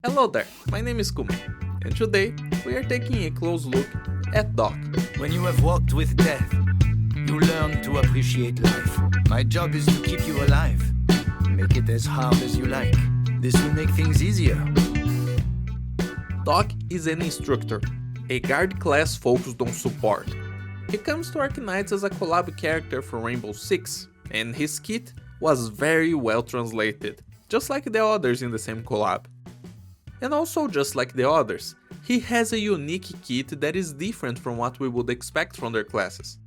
Hello there, my name is Kuma, and today we are taking a close look at Doc. When you have walked with death, you learn to appreciate life. My job is to keep you alive. Make it as hard as you like. This will make things easier. Doc is an instructor, a guard class focused on support. He comes to Arknights as a collab character from Rainbow Six, and his kit was very well translated, just like the others in the same collab. And also just like the others, he has a unique kit that is different from what we would expect from their classes.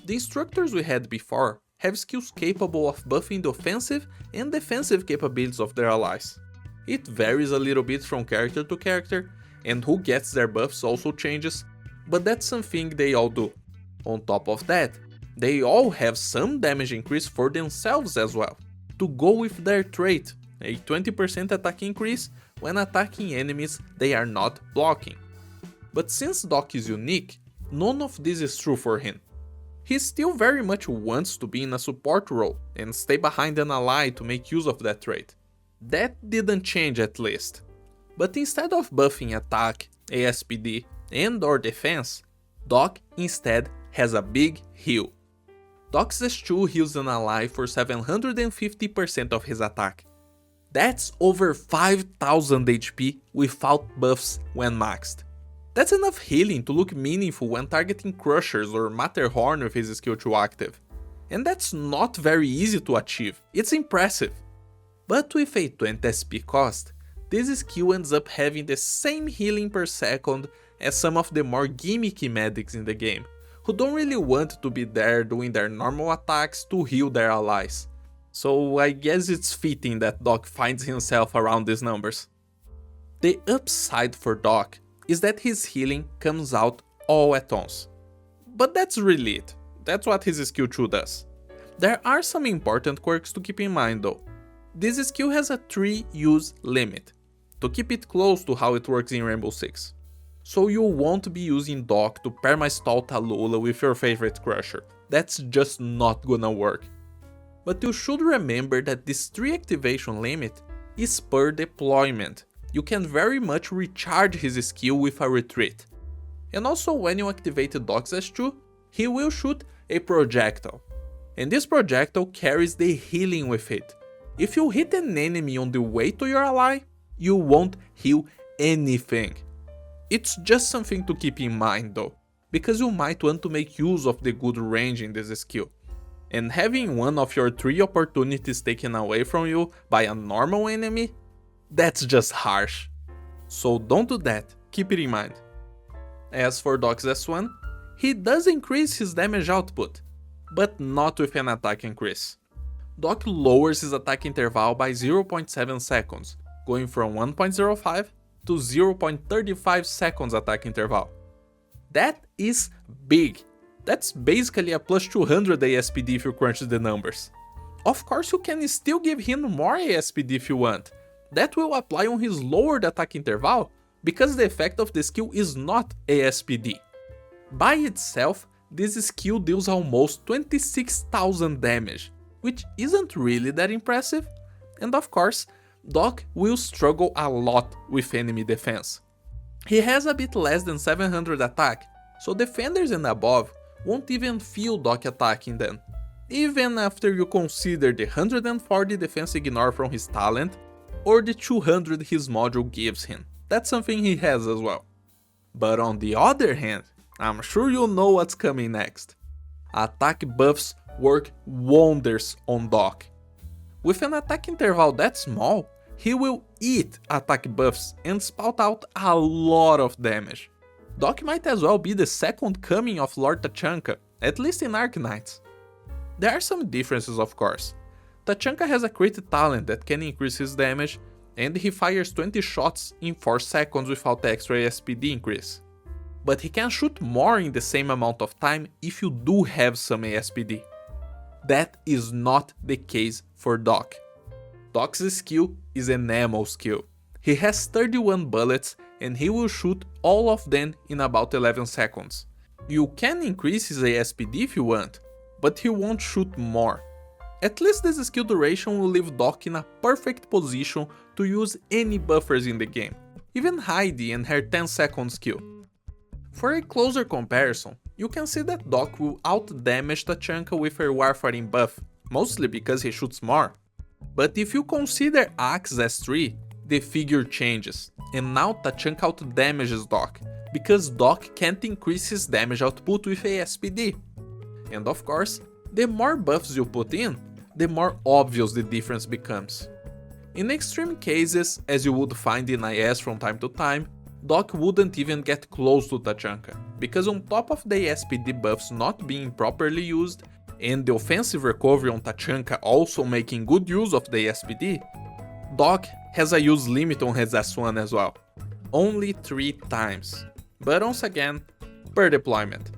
The instructors we had before have skills capable of buffing the offensive and defensive capabilities of their allies. It varies a little bit from character to character, and who gets their buffs also changes, but that's something they all do. On top of that, they all have some damage increase for themselves as well, to go with their trait, a 20% attack increase when attacking enemies they are not blocking. But since Doc is unique, none of this is true for him. He still very much wants to be in a support role and stay behind an ally to make use of that trait. That didn't change at least. But instead of buffing attack, ASPD and or defense, Doc instead has a big heal. Doc's S2 heals an ally for 750% of his attack. That's over 5000 HP without buffs when maxed. That's enough healing to look meaningful when targeting Crushers or Matterhorn with his skill 2 active. And that's not very easy to achieve, it's impressive. But with a 20 SP cost, this skill ends up having the same healing per second as some of the more gimmicky medics in the game, who don't really want to be there doing their normal attacks to heal their allies. So I guess it's fitting that Doc finds himself around these numbers. The upside for Doc is that his healing comes out all at once. But that's really it, that's what his skill 2 does. There are some important quirks to keep in mind though. This skill has a 3 use limit, to keep it close to how it works in Rainbow Six. So you won't be using Doc to perma-stall Tallulah with your favorite Crusher, that's just not gonna work. But you should remember that this 3 activation limit is per deployment. You can very much recharge his skill with a retreat. And also when you activate Doc's S2, he will shoot a projectile. And this projectile carries the healing with it. If you hit an enemy on the way to your ally, you won't heal anything. It's just something to keep in mind though, because you might want to make use of the good range in this skill. And having one of your 3 opportunities taken away from you by a normal enemy, that's just harsh. So don't do that, keep it in mind. As for Doc's S1, he does increase his damage output, but not with an attack increase. Doc lowers his attack interval by 0.7 seconds, going from 1.05 to 0.35 seconds attack interval. That is big. That's basically a plus 200 ASPD if you crunch the numbers. Of course you can still give him more ASPD if you want. That will apply on his lowered attack interval, because the effect of the skill is not ASPD. By itself, this skill deals almost 26,000 damage, which isn't really that impressive, and of course, Doc will struggle a lot with enemy defense. He has a bit less than 700 attack, so defenders and above won't even feel Doc attacking them, even after you consider the 140 defense ignore from his talent, or the 200 his module gives him. That's something he has as well. But on the other hand, I'm sure you know what's coming next. Attack buffs work wonders on Doc. With an attack interval that small, he will eat attack buffs and spout out a lot of damage. Doc might as well be the second coming of Lord Tachanka, at least in Arknights. There are some differences of course. Tachanka has a crit talent that can increase his damage, and he fires 20 shots in 4 seconds without extra ASPD increase. But he can shoot more in the same amount of time if you do have some ASPD. That is not the case for Doc. Doc's skill is an ammo skill. He has 31 bullets and he will shoot all of them in about 11 seconds. You can increase his ASPD if you want, but he won't shoot more. At least this skill duration will leave Doc in a perfect position to use any buffers in the game, even Heidi and her 10-second skill. For a closer comparison, you can see that Doc will out-damage Tachanka with her Warfaring buff, mostly because he shoots more. But if you consider Axe as 3, the figure changes, and now Tachanka out-damages Doc, because Doc can't increase his damage output with a SPD. And of course, the more buffs you put in, the more obvious the difference becomes. In extreme cases, as you would find in IS from time to time, Doc wouldn't even get close to Tachanka, because on top of the SPD buffs not being properly used, and the offensive recovery on Tachanka also making good use of the SPD, Doc has a use limit on his S1 as well. Only 3 times. But once again, per deployment.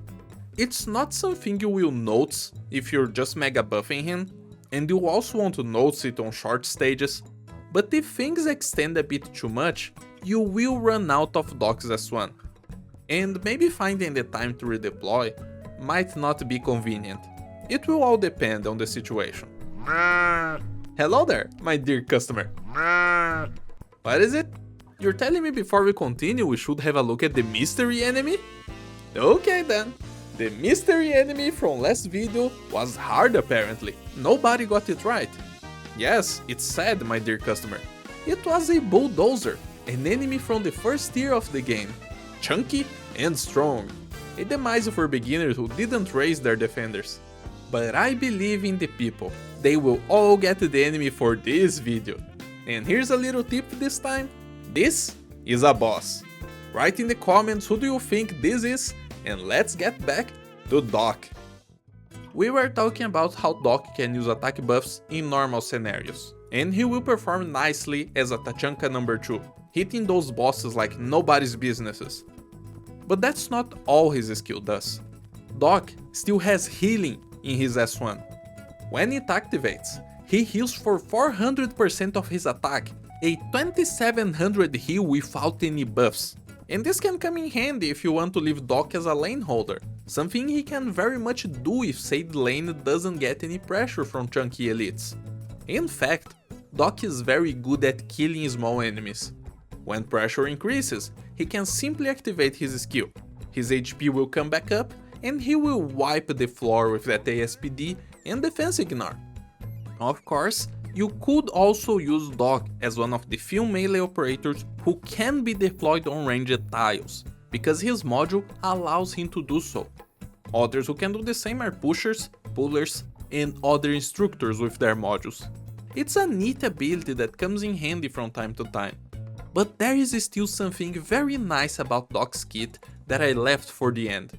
It's not something you will notice if you're just mega buffing him, and you also want to notice it on short stages, but if things extend a bit too much, you will run out of Doc's S1. And maybe finding the time to redeploy might not be convenient. It will all depend on the situation. Hello there, my dear customer. What is it? You're telling me before we continue we should have a look at the mystery enemy? Okay then. The mystery enemy from last video was hard apparently. Nobody got it right. Yes, it's sad, my dear customer. It was a bulldozer, an enemy from the first tier of the game. Chunky and strong. A demise for beginners who didn't raise their defenders. But I believe in the people. They will all get the enemy for this video. And here's a little tip this time. This is a boss. Write in the comments who do you think this is, and let's get back to Doc. We were talking about how Doc can use attack buffs in normal scenarios, and he will perform nicely as a Tachanka number 2, hitting those bosses like nobody's businesses. But that's not all his skill does. Doc still has healing in his S1. When it activates, he heals for 400% of his attack, a 2700 heal without any buffs. And this can come in handy if you want to leave Doc as a lane holder, something he can very much do if say the lane doesn't get any pressure from chunky elites. In fact, Doc is very good at killing small enemies. When pressure increases, he can simply activate his skill, his HP will come back up, and he will wipe the floor with that ASPD and defense ignore. Of course, you could also use Doc as one of the few melee operators who can be deployed on ranged tiles, because his module allows him to do so. Others who can do the same are pushers, pullers, and other instructors with their modules. It's a neat ability that comes in handy from time to time. But there is still something very nice about Doc's kit that I left for the end.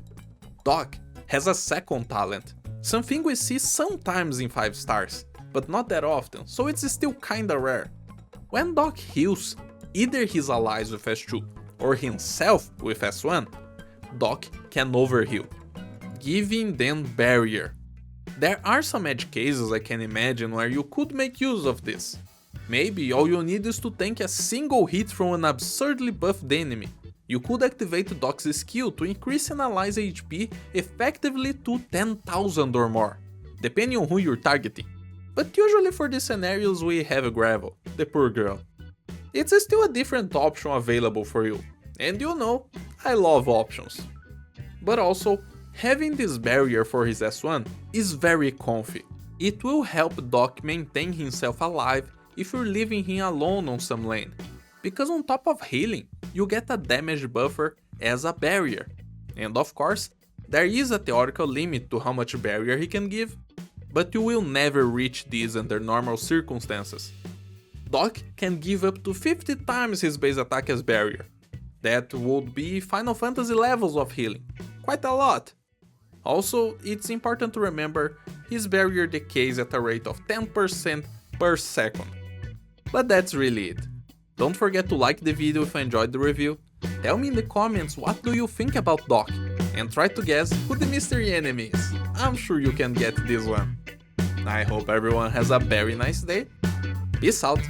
Doc has a second talent, something we see sometimes in 5 stars, but not that often, so it's still kinda rare. When Doc heals either his allies with S2 or himself with S1, Doc can overheal, giving them barrier. There are some edge cases I can imagine where you could make use of this. Maybe all you need is to tank a single hit from an absurdly buffed enemy. You could activate Doc's skill to increase an ally's HP effectively to 10,000 or more, depending on who you're targeting. But usually for these scenarios we have Gravel, the poor girl. It's still a different option available for you, and you know, I love options. But also, having this barrier for his S1 is very comfy. It will help Doc maintain himself alive if you're leaving him alone on some lane, because on top of healing, you get a damage buffer as a barrier. And of course, there is a theoretical limit to how much barrier he can give, but you will never reach this under normal circumstances. Doc can give up to 50 times his base attack as barrier. That would be Final Fantasy levels of healing, quite a lot. Also, it's important to remember his barrier decays at a rate of 10% per second. But that's really it. Don't forget to like the video if you enjoyed the review, tell me in the comments what do you think about Doc, and try to guess who the mystery enemy is. I'm sure you can get this one. I hope everyone has a very nice day. Peace out.